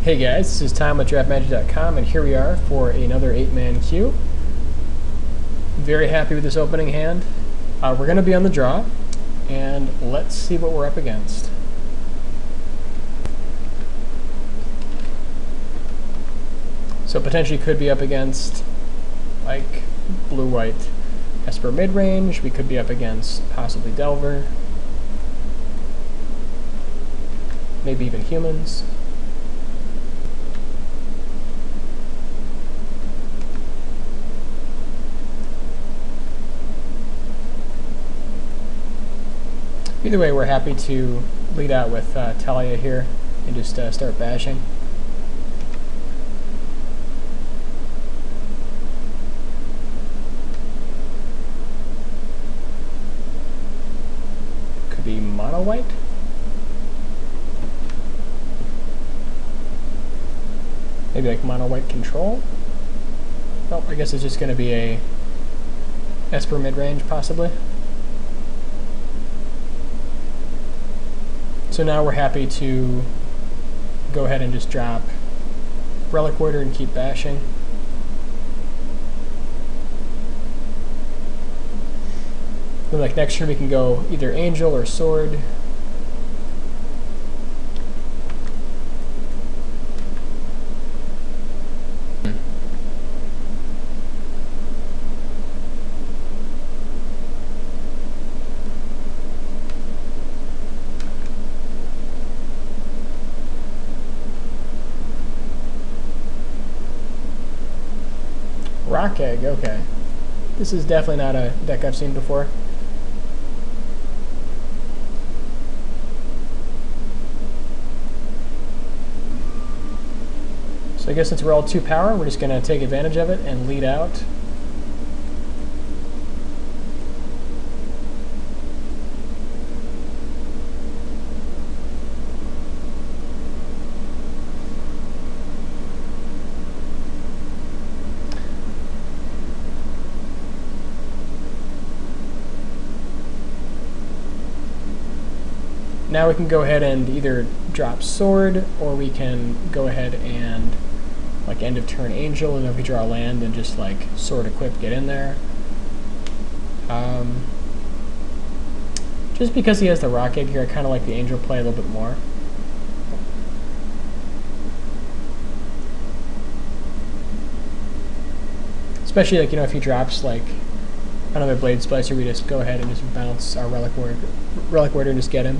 Hey guys, this is Tom with DraftMagic.com, and here we are for another 8-man queue. Very happy with this opening hand. We're going to be on the draw, and let's see what we're up against. So potentially could be up against like blue-white Esper mid-range. We could be up against possibly Delver, maybe even humans. Either way, we're happy to lead out with Talia here and just start bashing. Could be mono white. Maybe like mono white control. Nope, I guess it's just going to be a Esper mid-range possibly. So now we're happy to go ahead and just drop Relic Warder and keep bashing. Then like next turn we can go either Angel or Sword. Rock Egg, okay. This is definitely not a deck I've seen before. So I guess since we're all 2 power, we're just going to take advantage of it and lead out. Now we can go ahead and either drop Sword, or we can go ahead and like end of turn Angel, and if we draw land, then just like Sword equip, get in there. Just because he has the Rock Egg here, I kind of like the Angel play a little bit more. Especially like, you know, if he drops like another Blade Splicer, we just go ahead and just bounce our Relic Warder and just get him.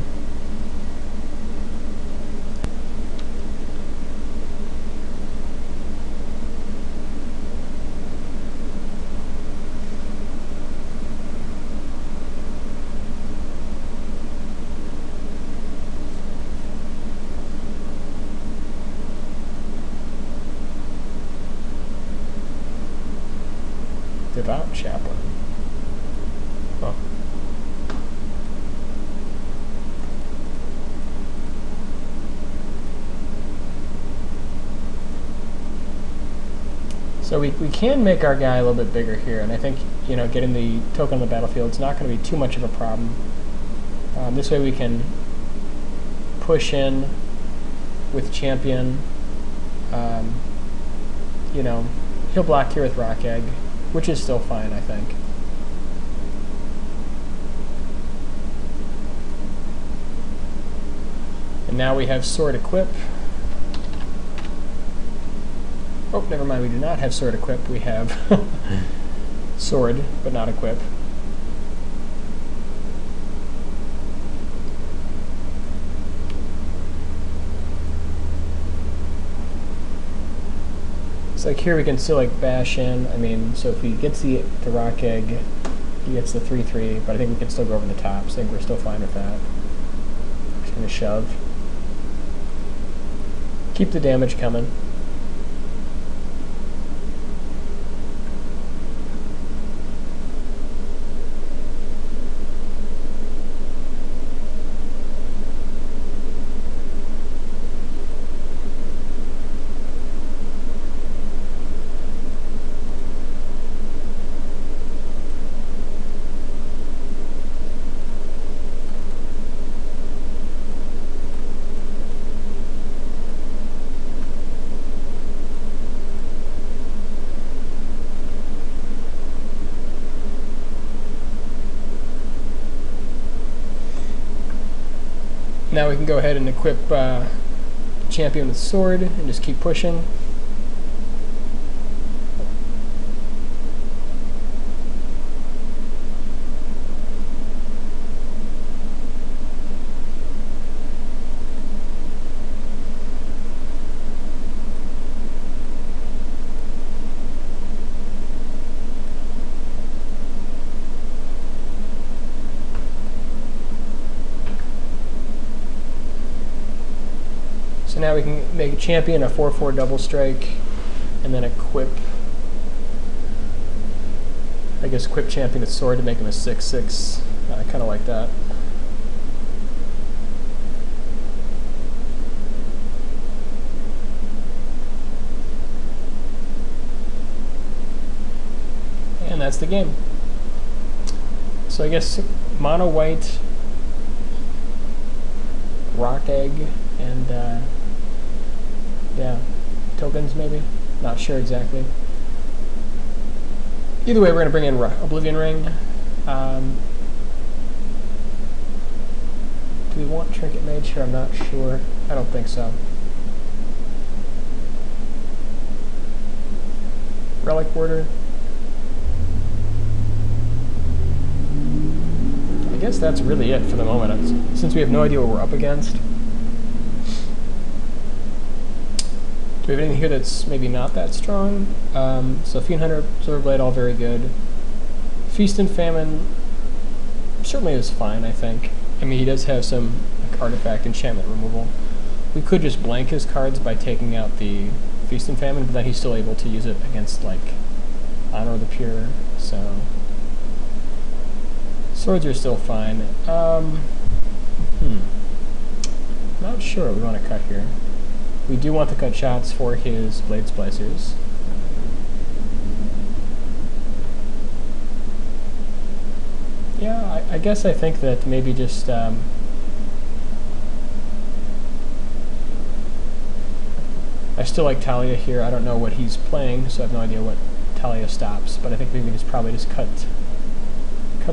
Devout Chaplain. Oh. So we can make our guy a little bit bigger here, and I think, you know, getting the token on the battlefield is not going to be too much of a problem. This way we can push in with Champion. You know, he'll block here with Rock Egg, which is still fine, I think. And now we have Sword equip. Oh, never mind, we do not have Sword equip. We have Sword, but not equip. So like here we can still like bash in. I mean, so if he gets the Rock Egg, he gets the 3/3, but I think we can still go over the top, so I think we're still fine with that. Just gonna shove. Keep the damage coming. Now we can go ahead and equip Champion with Sword and just keep pushing. So now we can make a Champion a 4/4 double strike, and then equip, I guess, equip Champion with Sword to make him a 6/6. I kind of like that. And that's the game. So I guess mono white, rock egg, and yeah, tokens maybe? Not sure exactly. Either way, we're going to bring in Oblivion Ring. Do we want Trinket Mage here? I'm not sure. I don't think so. Relic Border. I guess that's really it for the moment, since we have no idea what we're up against. Do we have anything here that's maybe not that strong? So Fiend Hunter, Silverblade, all very good. Feast and Famine certainly is fine, I think. I mean, he does have some like, artifact enchantment removal. We could just blank his cards by taking out the Feast and Famine, but then he's still able to use it against, like, Honor of the Pure, so... Swords are still fine. Not sure what we want to cut here. We do want to cut shots for his Blade Splicers. Yeah, I guess I think that maybe just I still like Talia here. I don't know what he's playing, so I have no idea what Talia stops, but I think maybe just probably just cut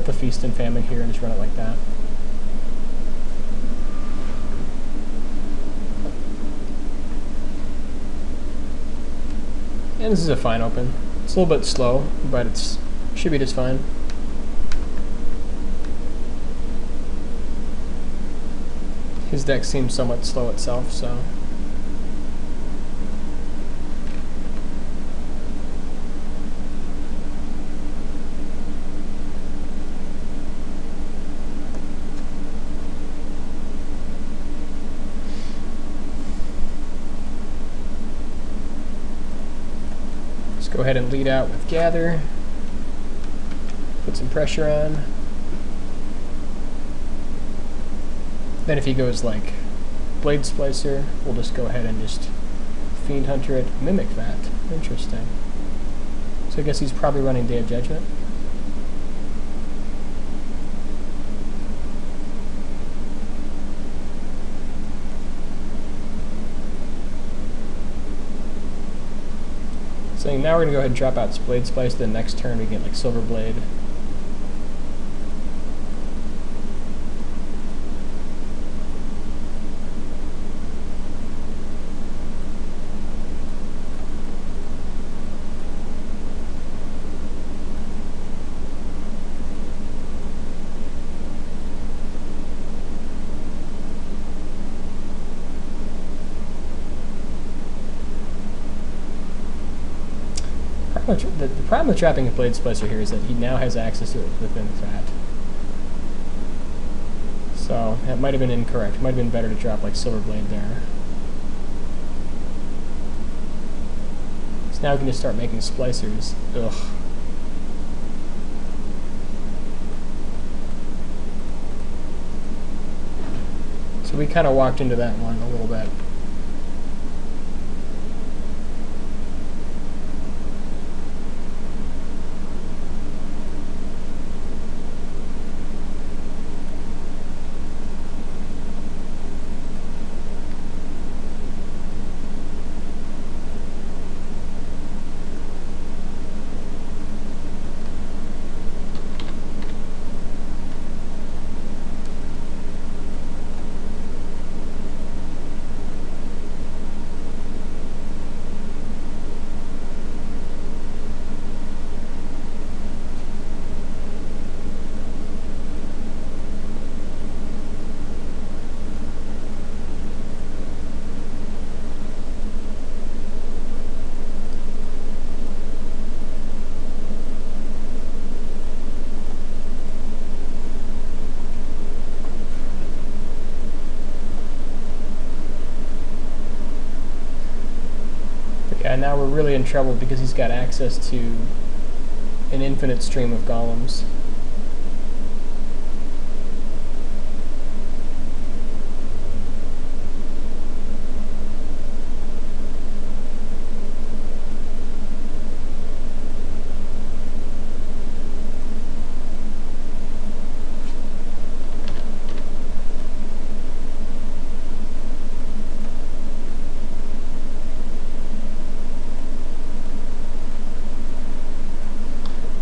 the Feast and Famine here and just run it like that. And this is a fine open. It's a little bit slow, but it should be just fine. His deck seems somewhat slow itself, so... Go ahead and lead out with Gather. Put some pressure on. Then if he goes like Blade Splicer, we'll just go ahead and just Fiend Hunter it, Mimic that. Interesting. So I guess he's probably running Day of Judgment. So now we're going to go ahead and drop out Blade Splice. The next turn we get like Silver Blade. The problem with trapping a Blade Splicer here is that he now has access to it within that. So, that might have been incorrect. It might have been better to drop like Silver Blade there. So now we can just start making Splicers. Ugh. So we kind of walked into that one a little bit. Yeah, now we're really in trouble because he's got access to an infinite stream of golems.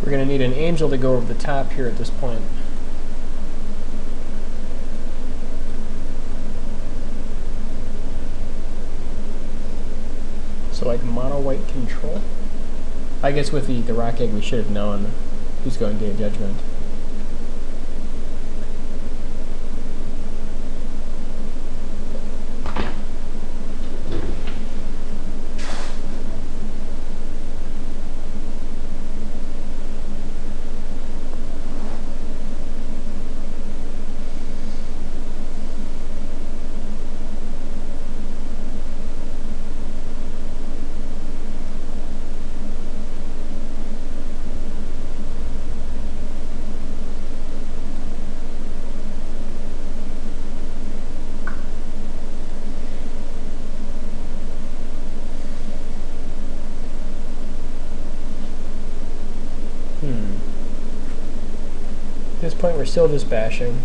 We're going to need an angel to go over the top here at this point. So like mono white control. I guess with the rock egg we should have known who's going Day of Judgment. At this point we're still just bashing.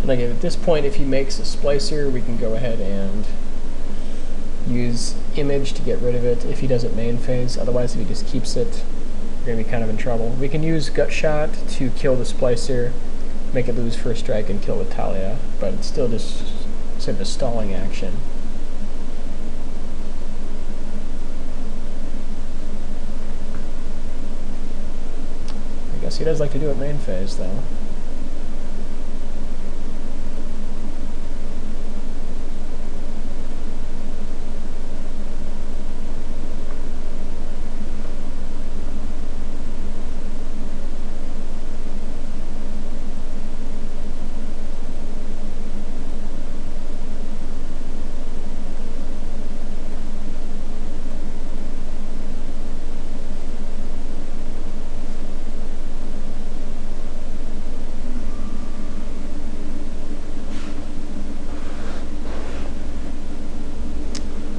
And like at this point, if he makes a splicer, we can go ahead and use image to get rid of it if he doesn't main phase. Otherwise, if he just keeps it, we're going to be kind of in trouble. We can use gut shot to kill the splicer, make it lose first strike and kill with Talia, but it's still just sort of a stalling action. I guess he does like to do it main phase though.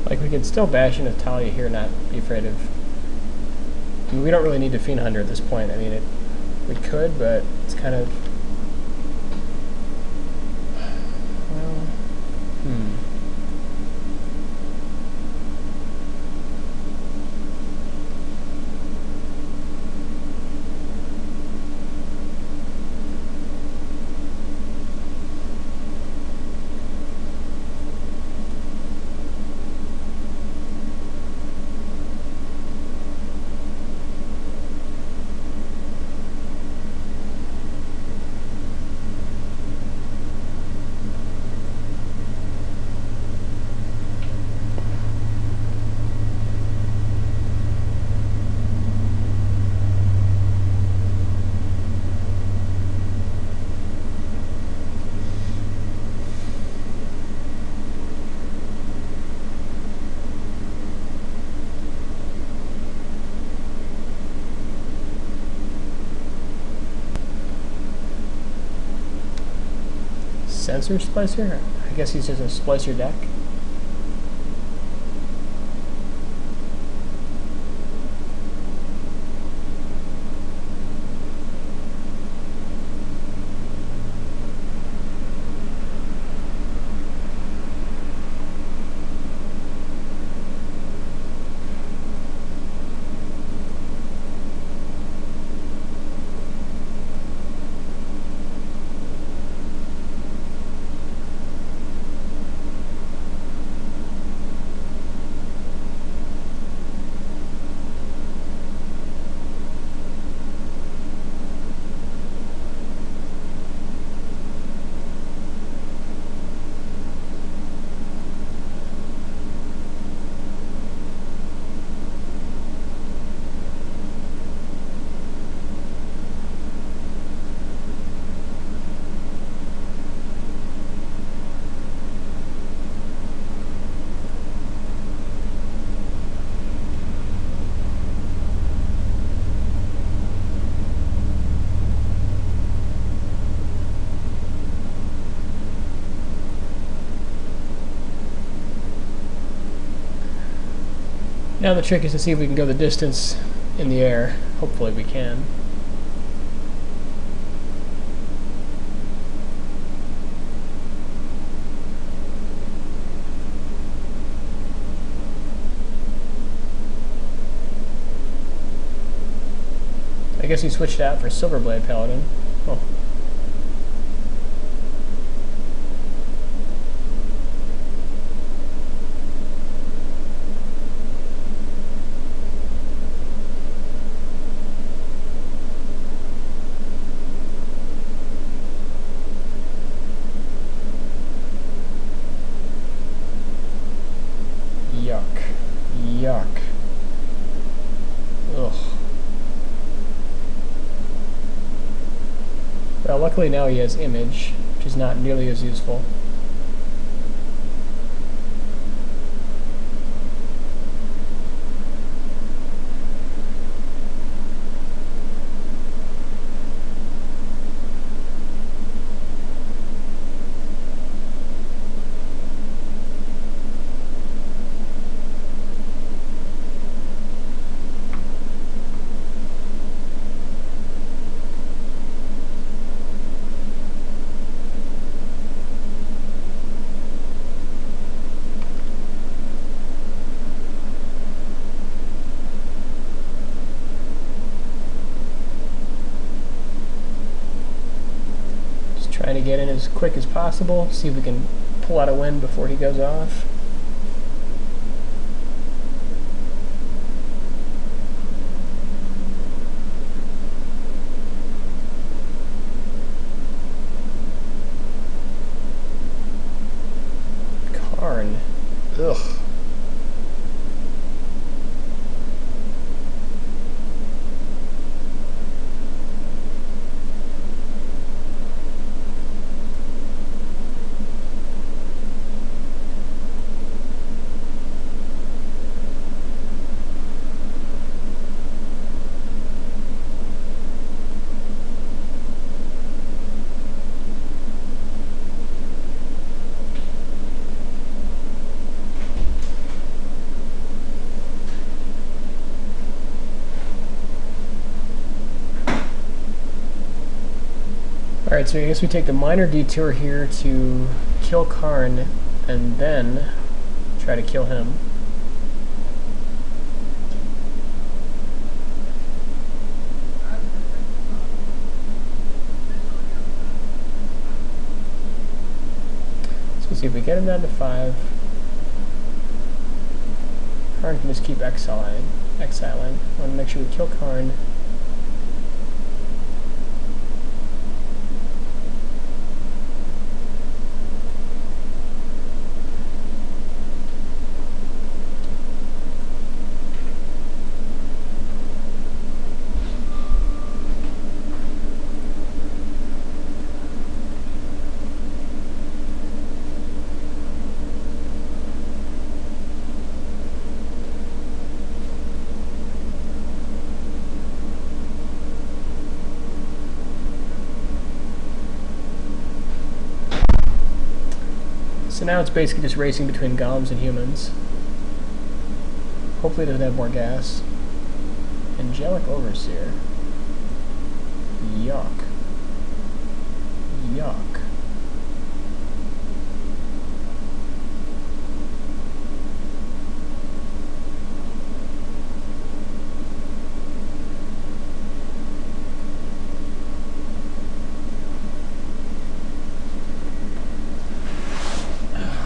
Like, we could still bash into Talia here, not be afraid of... I mean, we don't really need to Fiend Hunter at this point. I mean, we could, but it's kind of... Well... Sensor Splicer? I guess he's just a Splicer deck. Now the trick is to see if we can go the distance in the air. Hopefully we can. I guess he switched out for Silverblade Paladin. Oh. Yuck. Yuck. Ugh. Well, luckily now he has Image, which is not nearly as useful. Trying to get in as quick as possible, see if we can pull out a win before he goes off. Karn. Ugh. Alright, so I guess we take the minor detour here to kill Karn, and then try to kill him. So we'll see if we get him down to 5. Karn can just keep exiling. I want to make sure we kill Karn. So now it's basically just racing between golems and humans. Hopefully it doesn't have more gas. Angelic Overseer. Yuck. Yuck.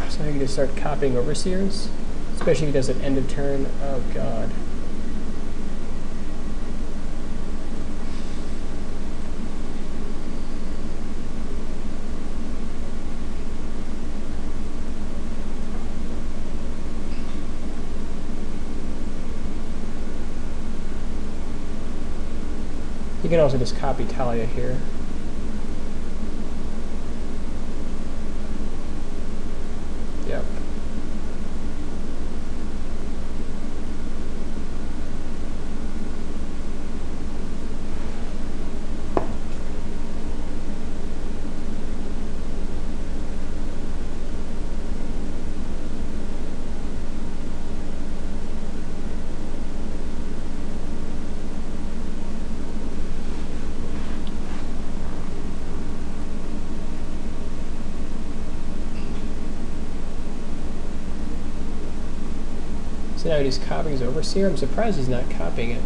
So I can just start copying Overseers, especially if he does it end of turn. Oh god. You can also just copy Talia here. Yep. now he's copying his Overseer. I'm surprised he's not copying it.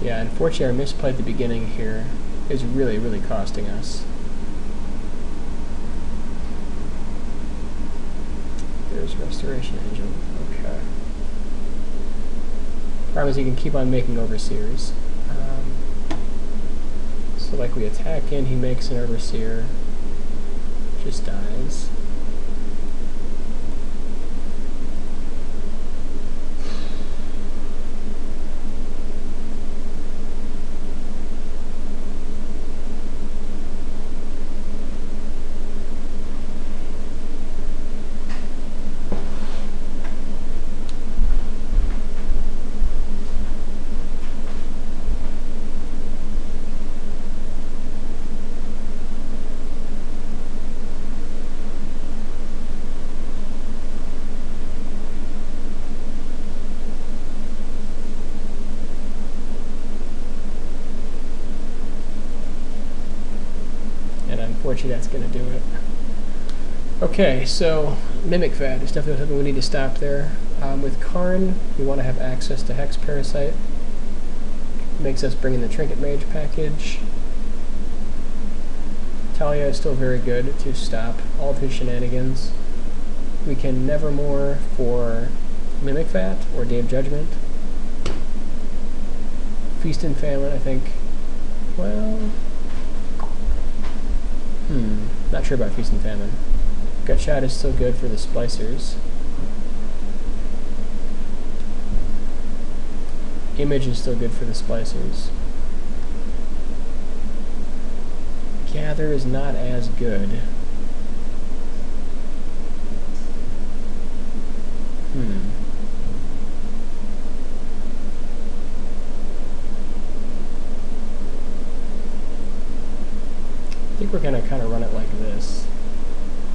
Yeah, unfortunately our misplay at the beginning here is really, really costing us. There's Restoration Engine. Okay. Problem is he can keep on making Overseers. So like we attack in, he makes an Overseer. Just dies. Unfortunately, that's going to do it. Okay, so Mimic Vat is definitely something we need to stop there. With Karn, we want to have access to Hex Parasite. Makes us bring in the Trinket Mage package. Talia is still very good to stop all of his shenanigans. We can Nevermore for Mimic Vat or Day of Judgment. Feast and Famine, I think. Well, not sure about Feast and Famine. Gutshot is still good for the Splicers. Image is still good for the Splicers. Gather is not as good. I think we're going to kind of run it like this.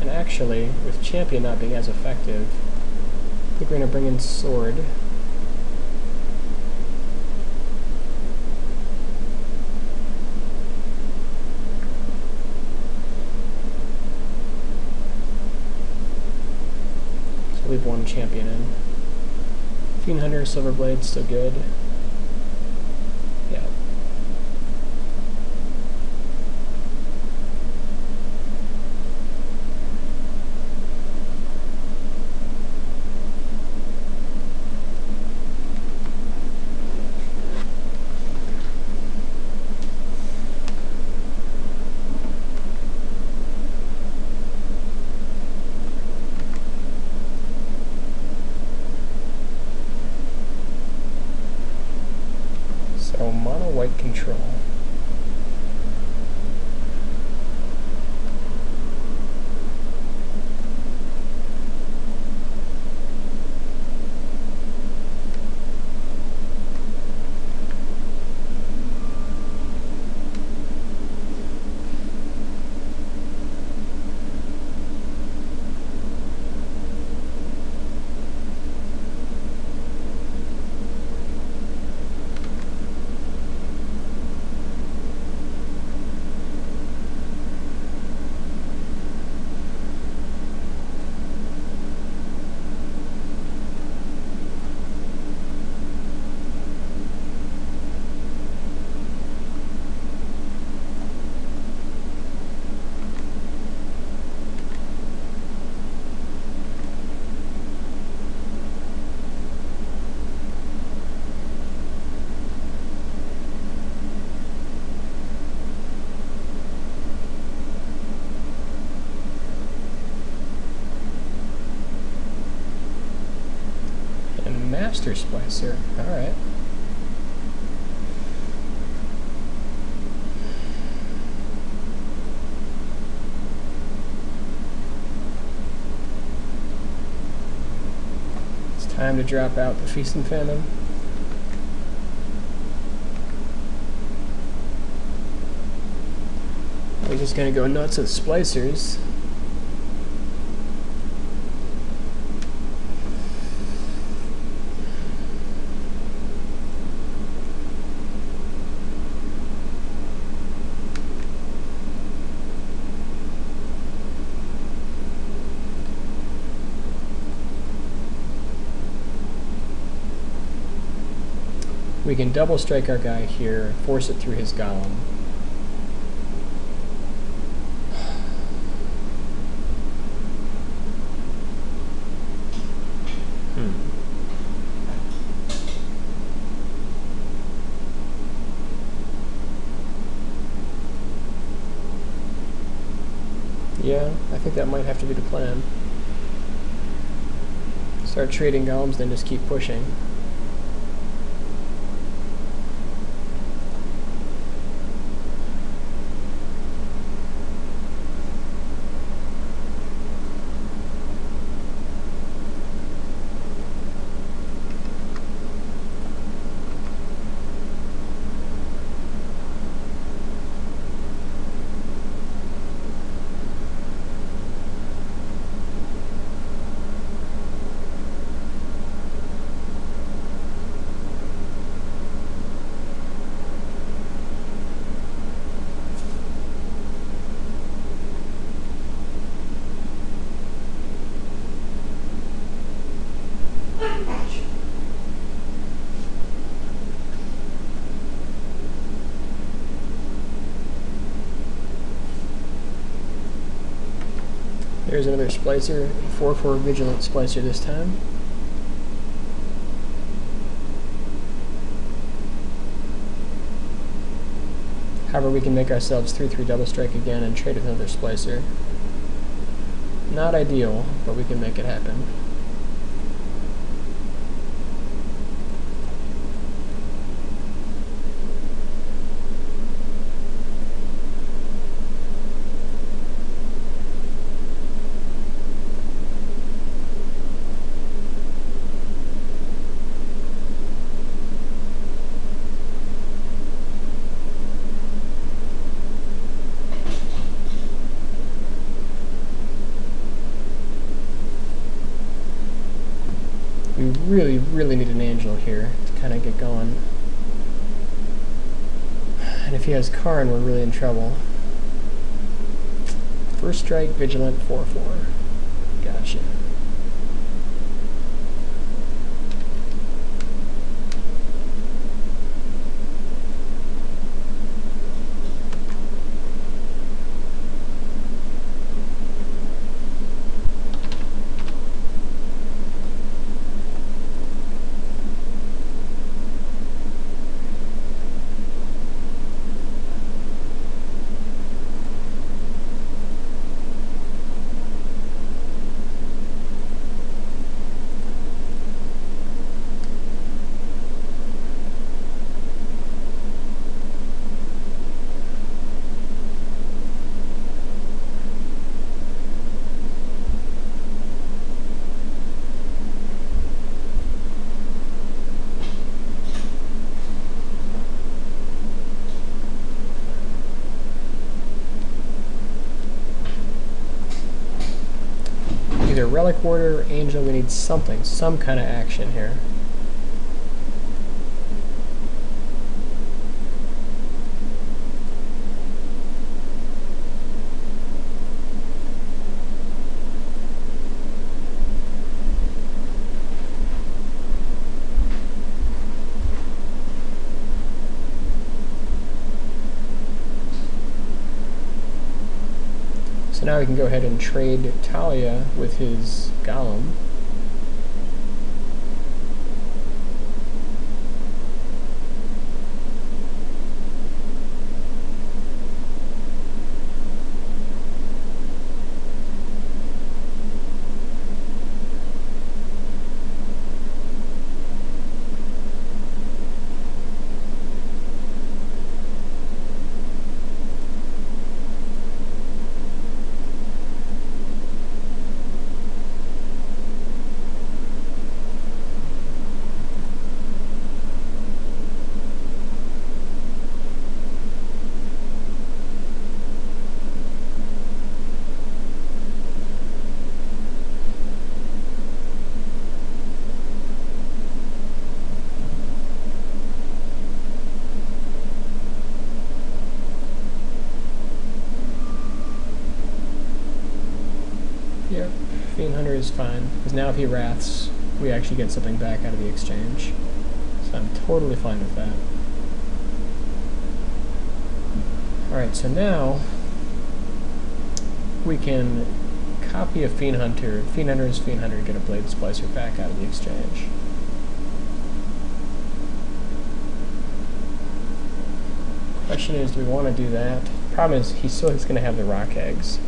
And actually, with Champion not being as effective, I think we're going to bring in Sword. So leave one Champion in. Fiend Hunter, Silverblade, still good. Yeah. So mono white control. Master Splicer. Alright. It's time to drop out the Feast and Famine. We're just gonna go nuts with Splicers. We can double strike our guy here, force it through his golem. Yeah, I think that might have to be the plan. Start trading golems, then just keep pushing. There's another splicer, 4/4 Vigilant splicer this time. However, we can make ourselves 3/3 double strike again and trade with another splicer. Not ideal, but we can make it happen. We really need an angel here to kind of get going. And if he has Karn, we're really in trouble. First strike, Vigilant, 4/4. Gotcha. Either Relic Warder or Angel, we need something, some kind of action here. So now we can go ahead and trade Talia with his Golem. Yep, Fiend Hunter is fine, because now if he wraths, we actually get something back out of the exchange. So I'm totally fine with that. Alright, so now we can copy a Fiend Hunter. Fiend Hunter is Fiend Hunter, get a Blade Splicer back out of the exchange. Question is, do we want to do that? Problem is, he's still going to have the rock eggs.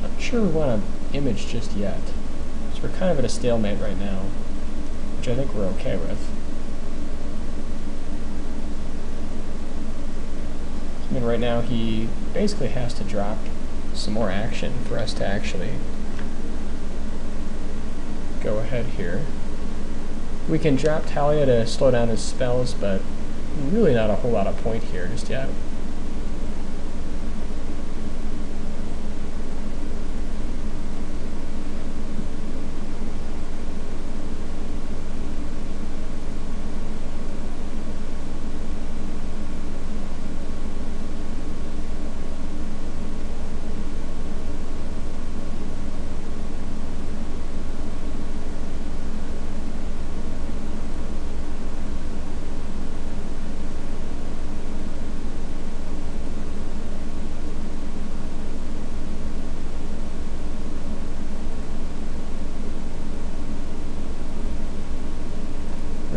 Not sure we want to image just yet. So we're kind of at a stalemate right now, which I think we're okay with. I mean, right now he basically has to drop some more action for us to actually go ahead here. We can drop Talia to slow down his spells, but really not a whole lot of point here just yet.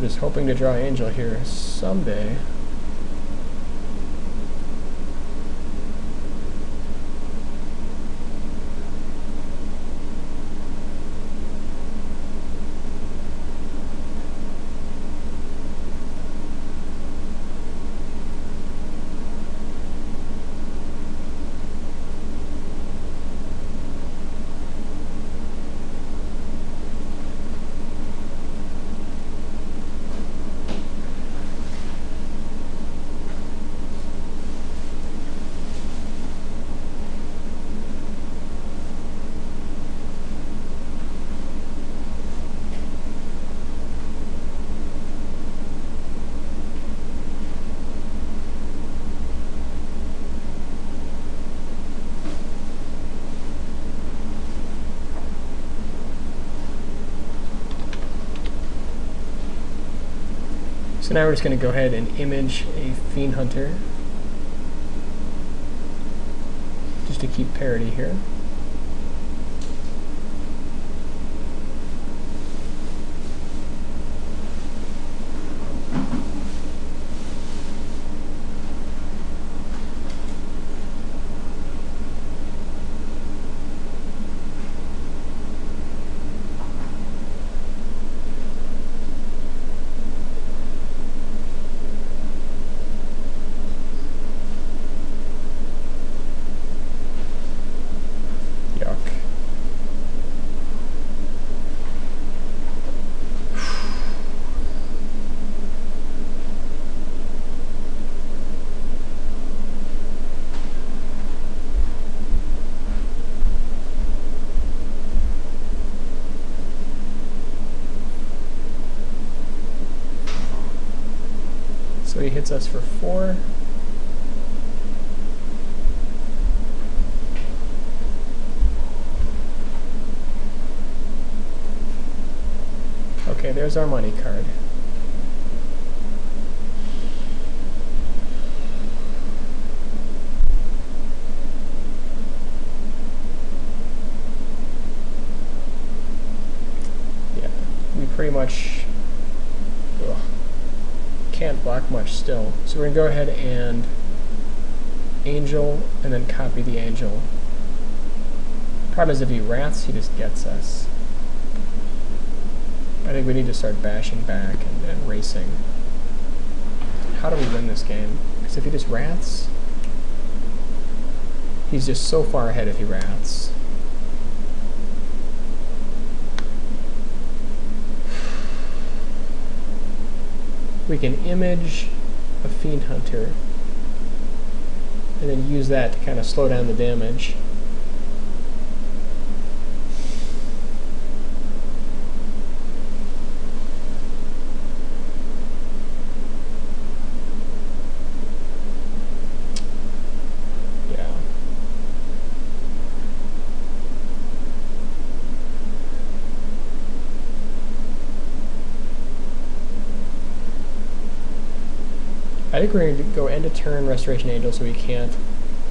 Just hoping to draw Angel here someday. So now we're just going to go ahead and image a Fiend Hunter, just to keep parity here. So he hits us for 4. Okay, there's our money card. Yeah, we pretty much can't block much still. So we're going to go ahead and Angel, and then copy the Angel. Problem is, if he Wraths, he just gets us. I think we need to start bashing back and racing. How do we win this game? Because if he just Wraths, he's just so far ahead if he Wraths. We can image a Fiend Hunter and then use that to kind of slow down the damage. think we're going to go end of turn Restoration Angel so he can't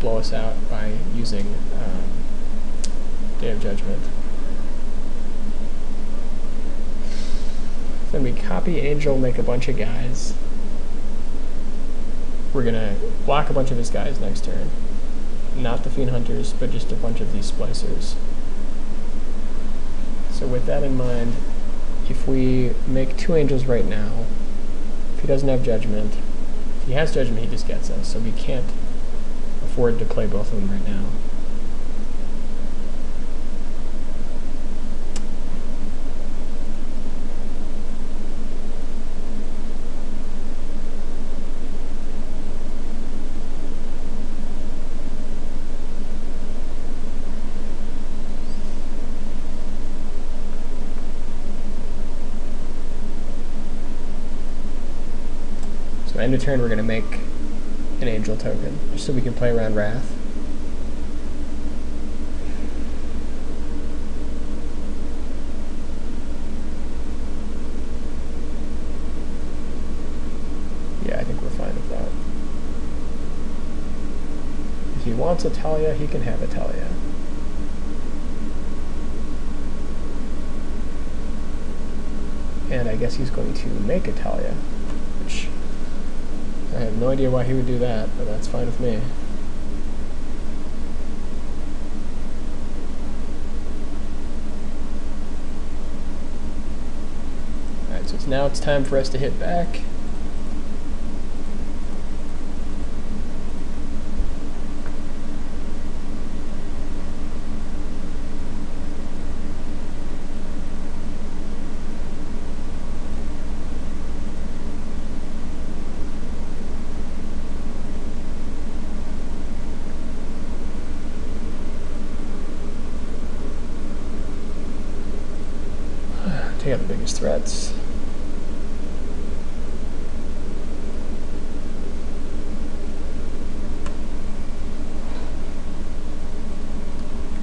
blow us out by using Day of Judgment. Then we copy Angel, make a bunch of guys. We're going to block a bunch of his guys next turn. Not the Fiend Hunters, but just a bunch of these Splicers. So with that in mind, if we make 2 Angels right now, if he doesn't have Judgment, if he has Judgment, he just gets us, so we can't afford to play both of them right now. So end of turn, we're going to make an Angel token, just so we can play around Wrath. Yeah, I think we're fine with that. If he wants a Talia, he can have a Talia. And I guess he's going to make a Talia, which I have no idea why he would do that, but that's fine with me. Alright, so now it's time for us to hit back. Take out the biggest threats.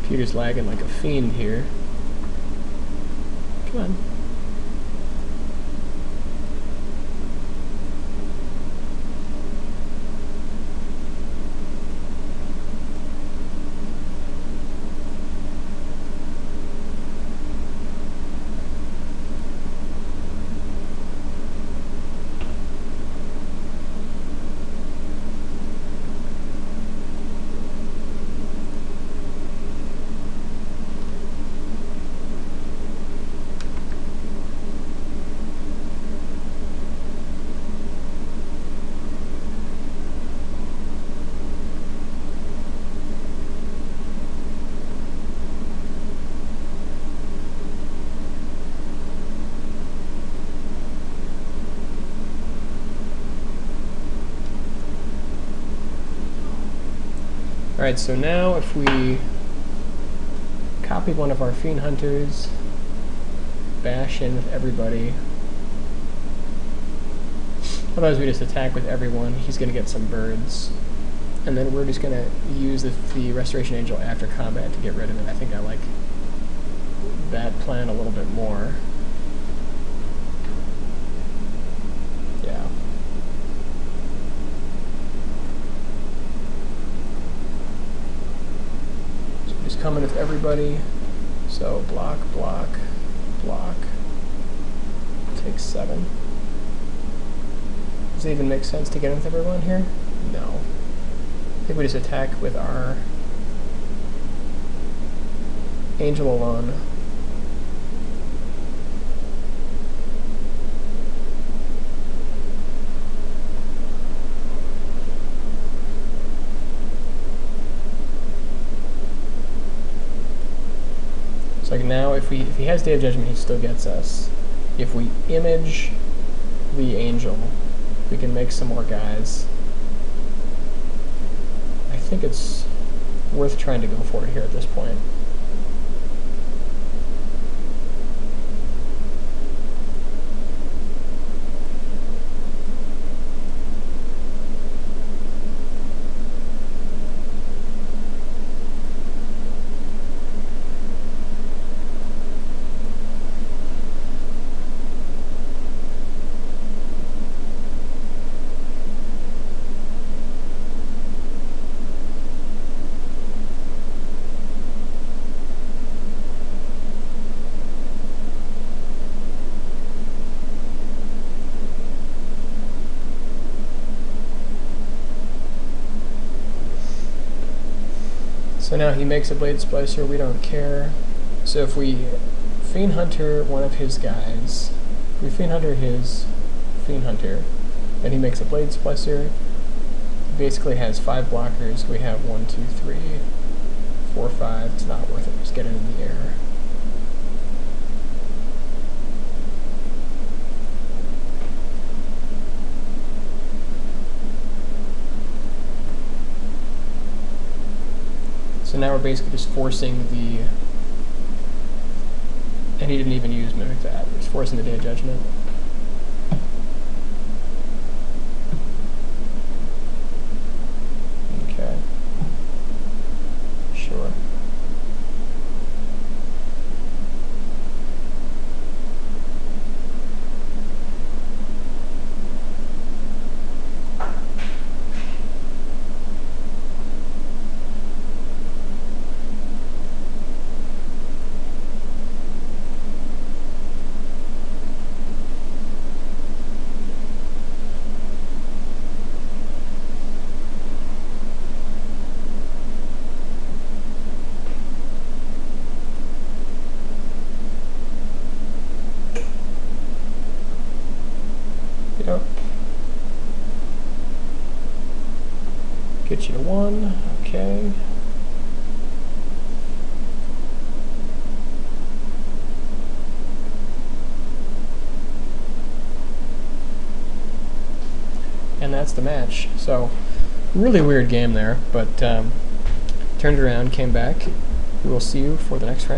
Computer's lagging like a fiend here. Come on. Alright, so now if we copy one of our Fiend Hunters, bash in with everybody, otherwise we just attack with everyone, he's going to get some birds, and then we're just going to use the Restoration Angel after combat to get rid of it. I think I like that plan a little bit more. Yeah. Just coming with everybody. So block, block, block. Take 7. Does it even make sense to get in with everyone here? No. I think we just attack with our Angel alone. So like now, if he has Day of Judgment, he still gets us. If we image the Angel, we can make some more guys. I think it's worth trying to go for it here at this point. So now he makes a Blade Splicer, we don't care. So if we Fiend Hunter one of his guys, we Fiend Hunter his Fiend Hunter, then he makes a Blade Splicer. He basically has 5 blockers. We have 1, 2, 3, 4, 5. It's not worth it. Just get it in the air. So now we're basically just forcing the, and he didn't even use Mimic that, we're just forcing the Day of Judgment. Okay. Sure. Yep. Get you to 1, okay. And that's the match. So, really weird game there, but turned around, came back. We will see you for the next round.